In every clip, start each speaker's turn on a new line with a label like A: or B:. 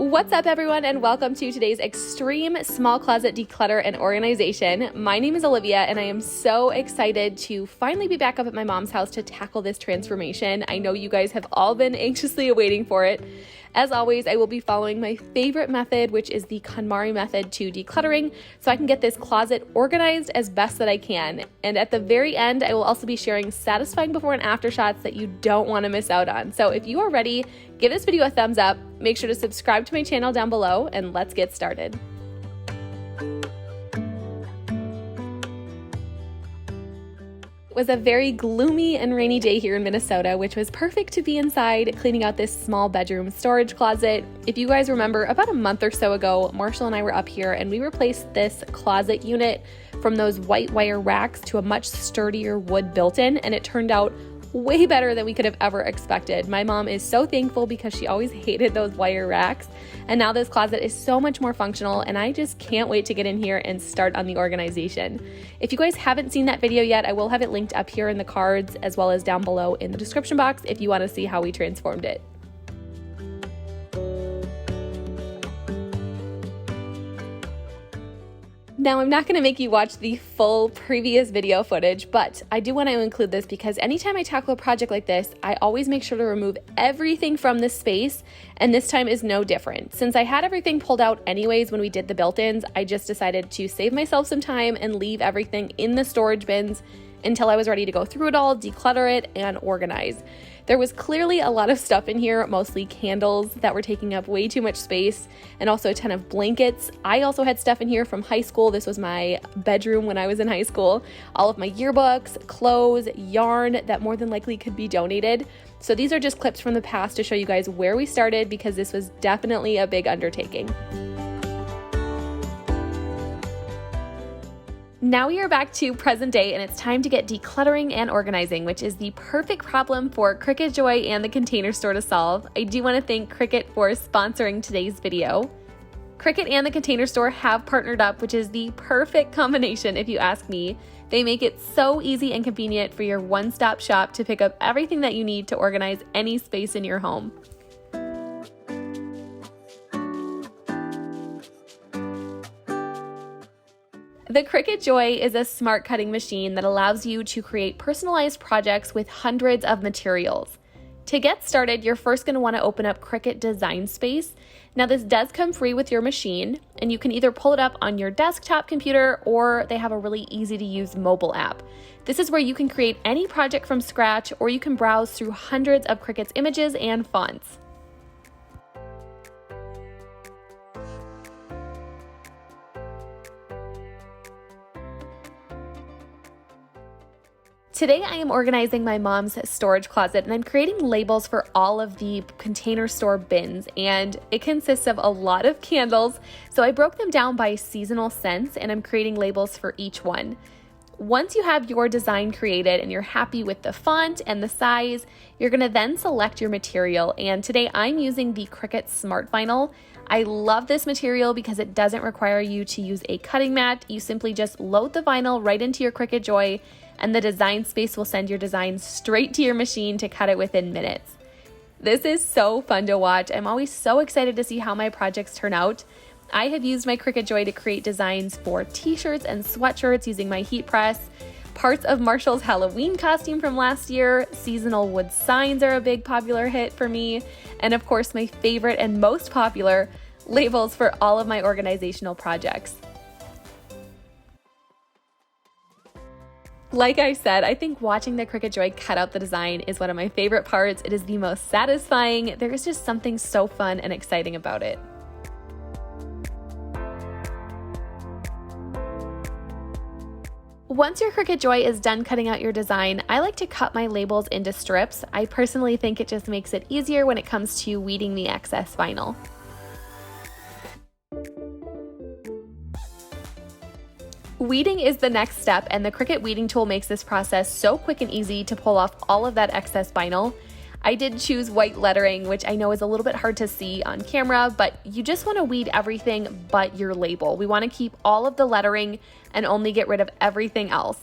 A: What's up, everyone, and welcome to today's extreme small closet declutter and organization. My name is Olivia, and I am so excited to finally be back up at my mom's house to tackle this transformation. I know you guys have all been anxiously awaiting for it. As always, I will be following my favorite method, which is the KONMARI method to decluttering, so I can get this closet organized as best that I can. And at the very end, I will also be sharing satisfying before and after shots that you don't want to miss out on. So if you are ready, give this video a thumbs up, make sure to subscribe to my channel down below, and let's get started. It was a very gloomy and rainy day here in Minnesota, which was perfect to be inside cleaning out this small bedroom storage closet. If you guys remember, about a month or so ago, Marshall and I were up here and we replaced this closet unit from those white wire racks to a much sturdier wood built-in, and it turned out way better than we could have ever expected. My mom is so thankful because she always hated those wire racks, and now this closet is so much more functional, and I just can't wait to get in here and start on the organization. If you guys haven't seen that video yet, I will have it linked up here in the cards as well as down below in the description box if you want to see how we transformed it. Now, I'm not going to make you watch the full previous video footage, but I do want to include this because anytime I tackle a project like this, I always make sure to remove everything from this space, and this time is no different. Since I had everything pulled out anyways when we did the built-ins, I just decided to save myself some time and leave everything in the storage bins until I was ready to go through it all, declutter it, and organize. There was clearly a lot of stuff in here, mostly candles that were taking up way too much space, and also a ton of blankets. I also had stuff in here from high school. This was my bedroom when I was in high school. All of my yearbooks, clothes, yarn that more than likely could be donated. So these are just clips from the past to show you guys where we started, because this was definitely a big undertaking. Now we are back to present day, and it's time to get decluttering and organizing, which is the perfect problem for Cricut Joy and the Container Store to solve. I do want to thank Cricut for sponsoring today's video. Cricut and the Container Store have partnered up, which is the perfect combination if you ask me. They make it so easy and convenient for your one-stop shop to pick up everything that you need to organize any space in your home. The Cricut Joy is a smart cutting machine that allows you to create personalized projects with hundreds of materials. To get started, you're first going to want to open up Cricut Design Space. Now, this does come free with your machine, and you can either pull it up on your desktop computer, or they have a really easy to use mobile app. This is where you can create any project from scratch, or you can browse through hundreds of Cricut's images and fonts. Today I am organizing my mom's storage closet, and I'm creating labels for all of the Container Store bins, and it consists of a lot of candles, so I broke them down by seasonal scents, and I'm creating labels for each one. Once you have your design created and you're happy with the font and the size, you're going to then select your material, and today I'm using the Cricut Smart Vinyl. I love this material because it doesn't require you to use a cutting mat. You simply just load the vinyl right into your Cricut Joy, and the design space will send your design straight to your machine to cut it within minutes. This is so fun to watch. I'm always so excited to see how my projects turn out. I have used my Cricut Joy to create designs for t-shirts and sweatshirts using my heat press, parts of Marshall's Halloween costume from last year, seasonal wood signs are a big popular hit for me, and of course my favorite and most popular, labels for all of my organizational projects. Like I said, I think watching the Cricut Joy cut out the design is one of my favorite parts. It is the most satisfying. There is just something so fun and exciting about it. Once your Cricut Joy is done cutting out your design, I like to cut my labels into strips. I personally think it just makes it easier when it comes to weeding the excess vinyl. Weeding is the next step, and the Cricut weeding tool makes this process so quick and easy to pull off all of that excess vinyl. I did choose white lettering, which I know is a little bit hard to see on camera, but you just want to weed everything but your label. We want to keep all of the lettering and only get rid of everything else.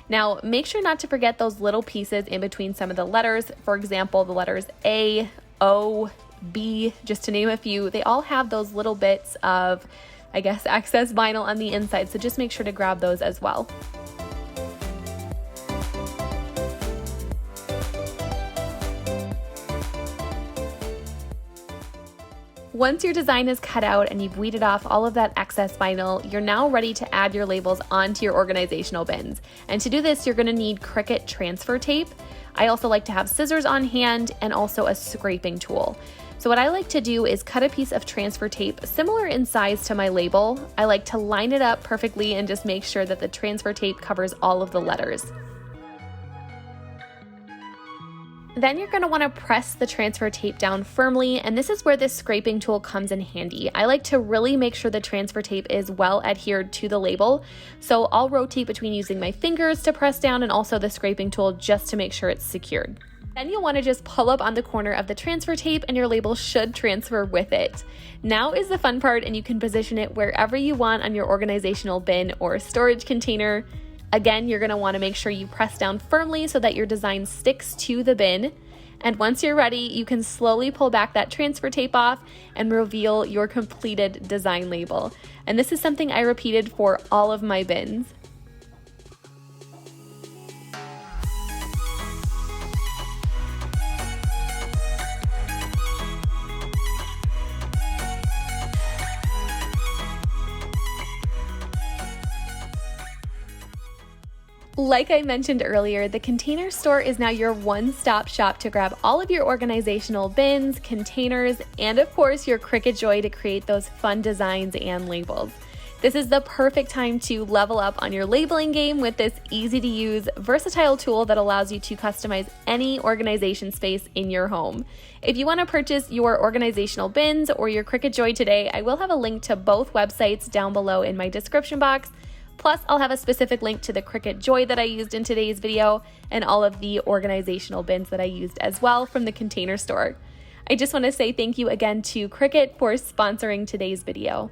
A: Now, make sure not to forget those little pieces in between some of the letters. For example, the letters A, O, B, just to name a few, they all have those little bits of, I guess, excess vinyl on the inside. So just make sure to grab those as well. Once your design is cut out and you've weeded off all of that excess vinyl, you're now ready to add your labels onto your organizational bins. And to do this, you're going to need Cricut transfer tape. I also like to have scissors on hand and also a scraping tool. So what I like to do is cut a piece of transfer tape similar in size to my label. I like to line it up perfectly and just make sure that the transfer tape covers all of the letters. Then you're going to want to press the transfer tape down firmly, and this is where this scraping tool comes in handy. I like to really make sure the transfer tape is well adhered to the label, so I'll rotate between using my fingers to press down and also the scraping tool just to make sure it's secured. Then you'll want to just pull up on the corner of the transfer tape and your label should transfer with it. Now is the fun part, and you can position it wherever you want on your organizational bin or storage container. Again, you're going to want to make sure you press down firmly so that your design sticks to the bin. And once you're ready, you can slowly pull back that transfer tape off and reveal your completed design label. And this is something I repeated for all of my bins. Like I mentioned earlier, the Container Store is now your one-stop shop to grab all of your organizational bins, containers, and of course your Cricut joy to create those fun designs and labels. This is the perfect time to level up on your labeling game with this easy-to-use, versatile tool that allows you to customize any organization space in your home. If you want to purchase your organizational bins or your Cricut joy today, I will have a link to both websites down below in my description box. Plus, I'll have a specific link to the Cricut Joy that I used in today's video and all of the organizational bins that I used as well from the Container Store. I just want to say thank you again to Cricut for sponsoring today's video.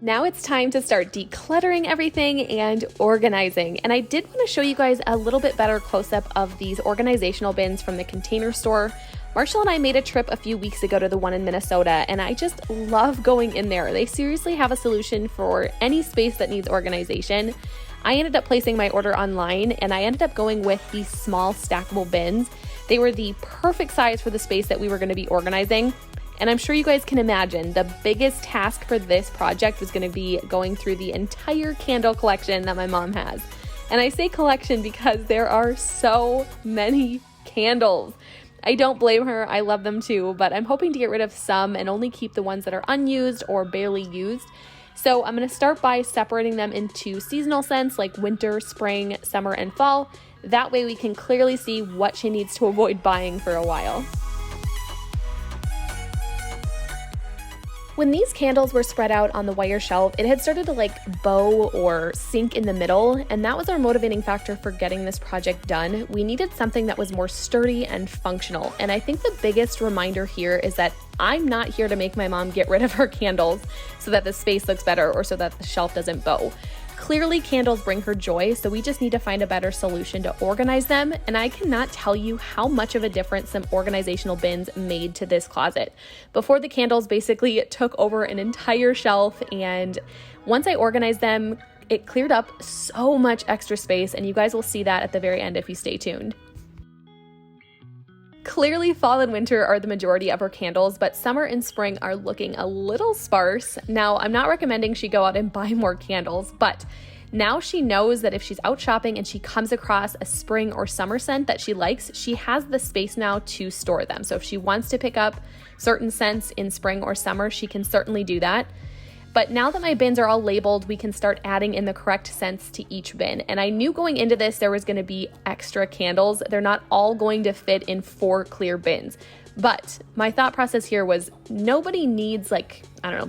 A: Now it's time to start decluttering everything and organizing. And I did want to show you guys a little bit better close-up of these organizational bins from the Container Store. Marshall and I made a trip a few weeks ago to the one in Minnesota, and I just love going in there. They seriously have a solution for any space that needs organization. I ended up placing my order online, and I ended up going with these small stackable bins. They were the perfect size for the space that we were going to be organizing. And I'm sure you guys can imagine the biggest task for this project was going to be going through the entire candle collection that my mom has. And I say collection because there are so many candles. I don't blame her, I love them too, but I'm hoping to get rid of some and only keep the ones that are unused or barely used. So I'm going to start by separating them into seasonal scents like winter, spring, summer, and fall. That way we can clearly see what she needs to avoid buying for a while. When these candles were spread out on the wire shelf, it had started to bow or sink in the middle, and that was our motivating factor for getting this project done. We needed something that was more sturdy and functional, and I think the biggest reminder here is that I'm not here to make my mom get rid of her candles so that the space looks better or so that the shelf doesn't bow. Clearly, candles bring her joy, so we just need to find a better solution to organize them, and I cannot tell you how much of a difference some organizational bins made to this closet. Before, the candles basically took over an entire shelf, and once I organized them, it cleared up so much extra space, and you guys will see that at the very end if you stay tuned. Clearly, fall and winter are the majority of her candles, but summer and spring are looking a little sparse. Now, I'm not recommending she go out and buy more candles, but now she knows that if she's out shopping and she comes across a spring or summer scent that she likes, she has the space now to store them. So if she wants to pick up certain scents in spring or summer, she can certainly do that. But now that my bins are all labeled, we can start adding in the correct scents to each bin. And I knew going into this there was going to be extra candles. They're not all going to fit in 4 clear bins. But my thought process here was nobody needs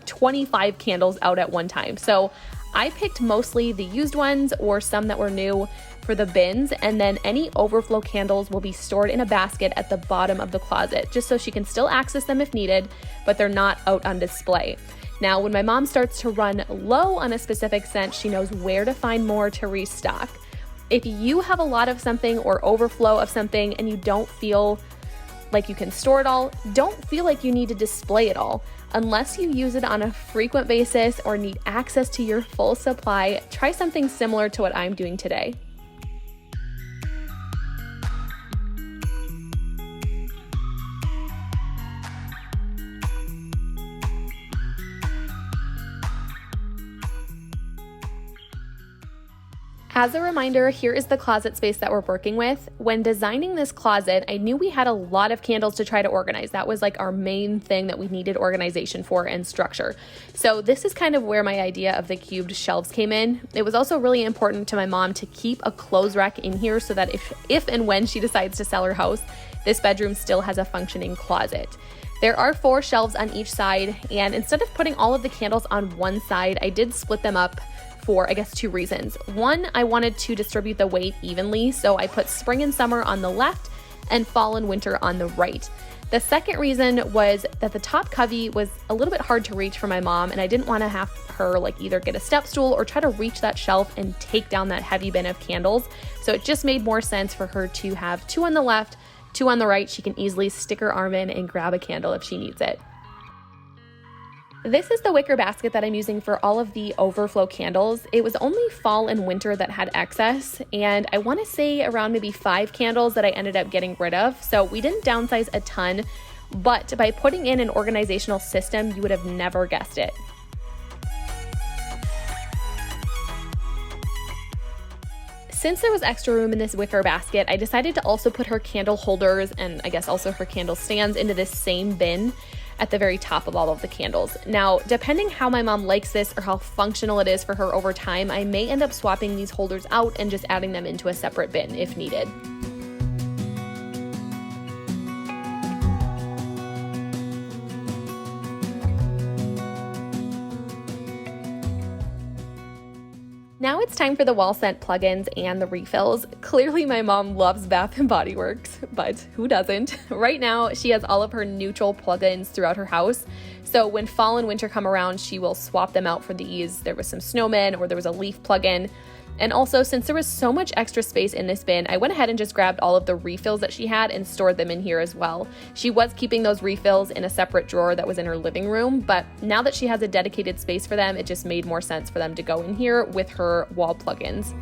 A: 25 candles out at one time. So I picked mostly the used ones or some that were new for the bins, and then any overflow candles will be stored in a basket at the bottom of the closet, just so she can still access them if needed, but they're not out on display. Now, when my mom starts to run low on a specific scent, she knows where to find more to restock. If you have a lot of something or overflow of something and you don't feel like you can store it all, don't feel like you need to display it all. Unless you use it on a frequent basis or need access to your full supply, try something similar to what I'm doing today. As a reminder, here is the closet space that we're working with. When designing this closet, I knew we had a lot of candles to try to organize. That was like our main thing that we needed organization for and structure. So this is kind of where my idea of the cubed shelves came in. It was also really important to my mom to keep a clothes rack in here so that if and when she decides to sell her house, this bedroom still has a functioning closet. There are 4 shelves on each side, and instead of putting all of the candles on one side, I did split them up for, I guess, 2 reasons. One, I wanted to distribute the weight evenly, so I put spring and summer on the left and fall and winter on the right. The second reason was that the top cubby was a little bit hard to reach for my mom, and I didn't want to have her like either get a step stool or try to reach that shelf and take down that heavy bin of candles. So it just made more sense for her to have 2 on the left, 2 on the right. She can easily stick her arm in and grab a candle if she needs it. This is the wicker basket that I'm using for all of the overflow candles. It was only fall and winter that had excess, and I want to say around maybe 5 candles that I ended up getting rid of. So we didn't downsize a ton, but by putting in an organizational system, you would have never guessed it. Since there was extra room in this wicker basket, I decided to also put her candle holders and I guess also her candle stands into this same bin at the very top of all of the candles. Now, depending how my mom likes this or how functional it is for her over time, I may end up swapping these holders out and just adding them into a separate bin if needed. Now it's time for the wall scent plugins and the refills. Clearly my mom loves Bath & Body Works, but who doesn't? Right now she has all of her neutral plugins throughout her house. So when fall and winter come around, she will swap them out for these. There was some snowmen or there was a leaf plugin. And also, since there was so much extra space in this bin, I went ahead and just grabbed all of the refills that she had and stored them in here as well. She was keeping those refills in a separate drawer that was in her living room, but now that she has a dedicated space for them, it just made more sense for them to go in here with her wall plugins.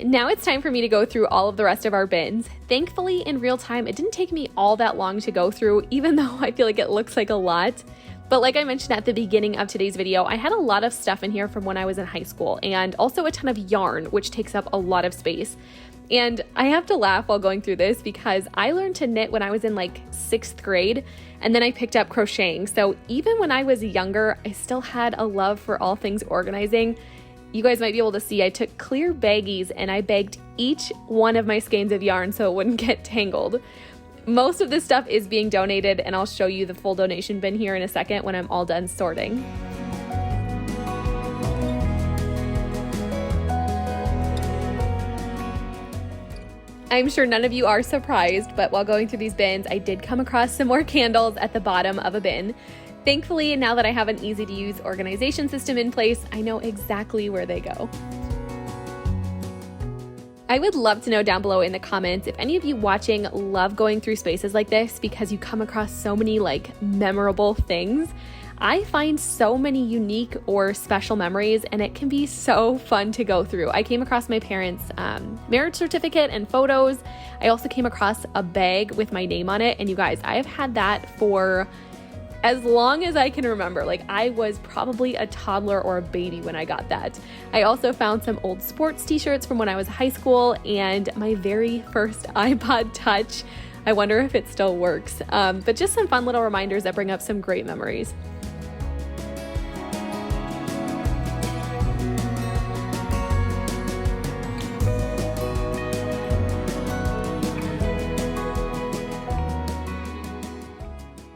A: Now it's time for me to go through all of the rest of our bins. Thankfully, in real time, it didn't take me all that long to go through, even though I feel like it looks like a lot. But like I mentioned at the beginning of today's video, I had a lot of stuff in here from when I was in high school and also a ton of yarn, which takes up a lot of space. And I have to laugh while going through this because I learned to knit when I was in like 6th grade, and then I picked up crocheting. So even when I was younger, I still had a love for all things organizing. You guys might be able to see I took clear baggies and I bagged each one of my skeins of yarn so it wouldn't get tangled. Most of this stuff is being donated, and I'll show you the full donation bin here in a second when I'm all done sorting. I'm sure none of you are surprised, but while going through these bins, I did come across some more candles at the bottom of a bin. Thankfully, now that I have an easy-to-use organization system in place, I know exactly where they go. I would love to know down below in the comments if any of you watching love going through spaces like this because you come across so many memorable things. I find so many unique or special memories, and it can be so fun to go through. I came across my parents' marriage certificate and photos. I also came across a bag with my name on it, and you guys, I have had that for as long as I can remember. I was probably a toddler or a baby when I got that. I also found some old sports t-shirts from when I was in high school and my very first iPod Touch. I wonder if it still works. But just some fun little reminders that bring up some great memories.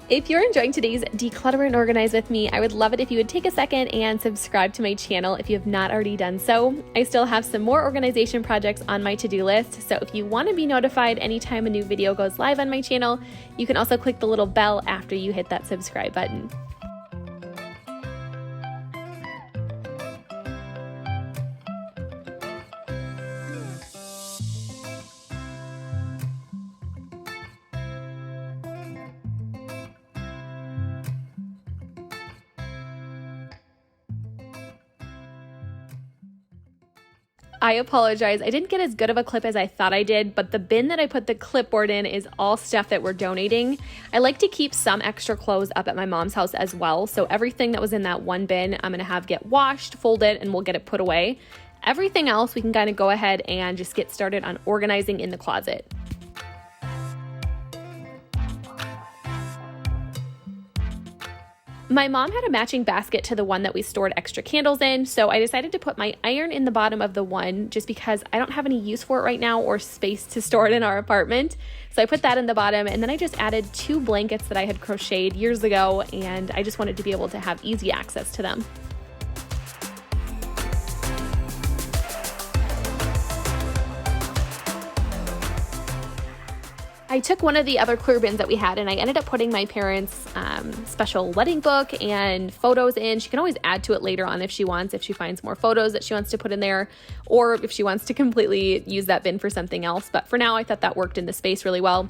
A: If you're enjoying today's Declutter and Organize with me, I would love it if you would take a second and subscribe to my channel if you have not already done so. I still have some more organization projects on my to-do list, so if you want to be notified anytime a new video goes live on my channel, you can also click the little bell after you hit that subscribe button. I apologize. I didn't get as good of a clip as I thought I did, but the bin that I put the clipboard in is all stuff that we're donating. I like to keep some extra clothes up at my mom's house as well, so everything that was in that one bin, I'm gonna have get washed, folded, and we'll get it put away. Everything else, we can kind of go ahead and just get started on organizing in the closet. My mom had a matching basket to the one that we stored extra candles in, so I decided to put my iron in the bottom of the one just because I don't have any use for it right now or space to store it in our apartment. So I put that in the bottom, and then I just added 2 blankets that I had crocheted years ago, and I just wanted to be able to have easy access to them. I took one of the other clear bins that we had, and I ended up putting my parents' special wedding book and photos in. She can always add to it later on if she wants, if she finds more photos that she wants to put in there, or if she wants to completely use that bin for something else. But for now, I thought that worked in the space really well.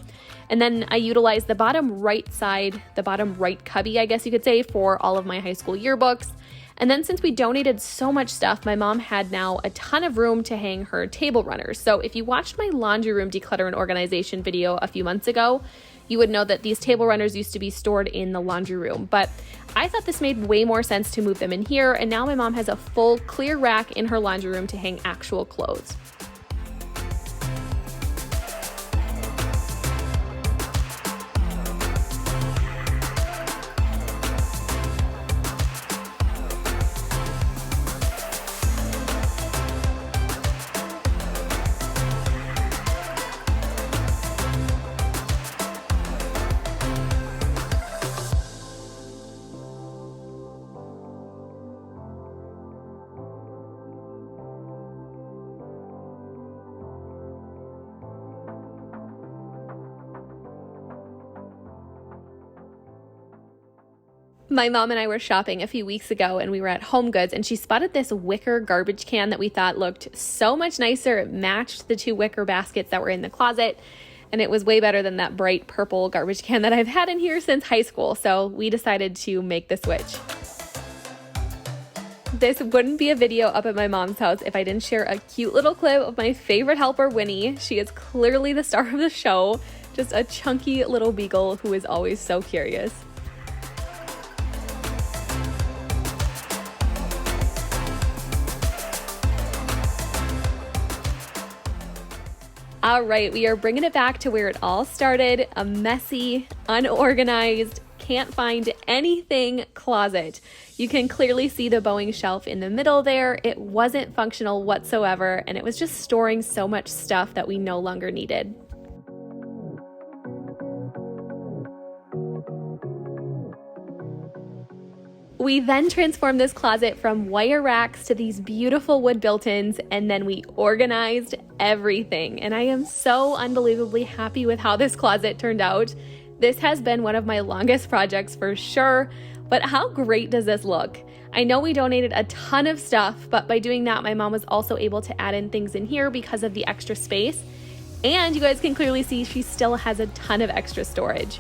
A: And then I utilized the bottom right side, the bottom right cubby, I guess you could say, for all of my high school yearbooks. And then since we donated so much stuff, my mom had now a ton of room to hang her table runners. So if you watched my laundry room declutter and organization video a few months ago, you would know that these table runners used to be stored in the laundry room. But I thought this made way more sense to move them in here, and now my mom has a full clear rack in her laundry room to hang actual clothes. My mom and I were shopping a few weeks ago, and we were at Home Goods, and she spotted this wicker garbage can that we thought looked so much nicer. It matched the 2 wicker baskets that were in the closet, and it was way better than that bright purple garbage can that I've had in here since high school. So we decided to make the switch. This wouldn't be a video up at my mom's house if I didn't share a cute little clip of my favorite helper, Winnie. She is clearly the star of the show, just a chunky little beagle who is always so curious. All right, we are bringing it back to where it all started, a messy, unorganized, can't find anything closet. You can clearly see the Boeing shelf in the middle there. It wasn't functional whatsoever, and it was just storing so much stuff that we no longer needed. We then transformed this closet from wire racks to these beautiful wood built-ins, and then we organized everything. And I am so unbelievably happy with how this closet turned out. This has been one of my longest projects for sure, but how great does this look? I know we donated a ton of stuff, but by doing that, my mom was also able to add in things in here because of the extra space. And you guys can clearly see she still has a ton of extra storage.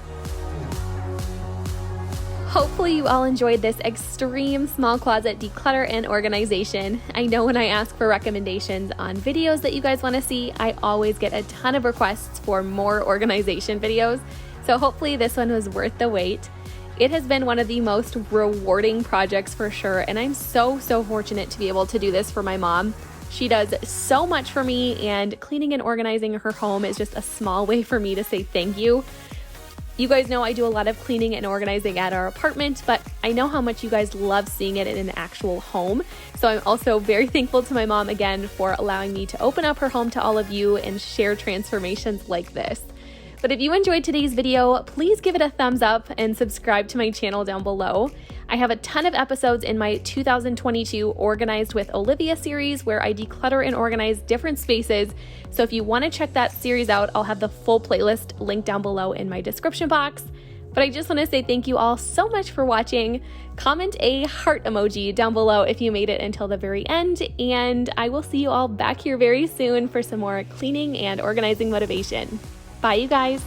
A: Hopefully you all enjoyed this extreme small closet declutter and organization. I know when I ask for recommendations on videos that you guys want to see, I always get a ton of requests for more organization videos. So hopefully this one was worth the wait. It has been one of the most rewarding projects for sure, and I'm so fortunate to be able to do this for my mom. She does so much for me, and cleaning and organizing her home is just a small way for me to say thank you. You guys know I do a lot of cleaning and organizing at our apartment, but I know how much you guys love seeing it in an actual home. So I'm also very thankful to my mom again for allowing me to open up her home to all of you and share transformations like this. But if you enjoyed today's video, please give it a thumbs up and subscribe to my channel down below. I have a ton of episodes in my 2022 Organized with Olivia series where I declutter and organize different spaces. So if you want to check that series out, I'll have the full playlist linked down below in my description box. But I just want to say thank you all so much for watching. Comment a heart emoji down below if you made it until the very end, and I will see you all back here very soon for some more cleaning and organizing motivation. Bye, you guys.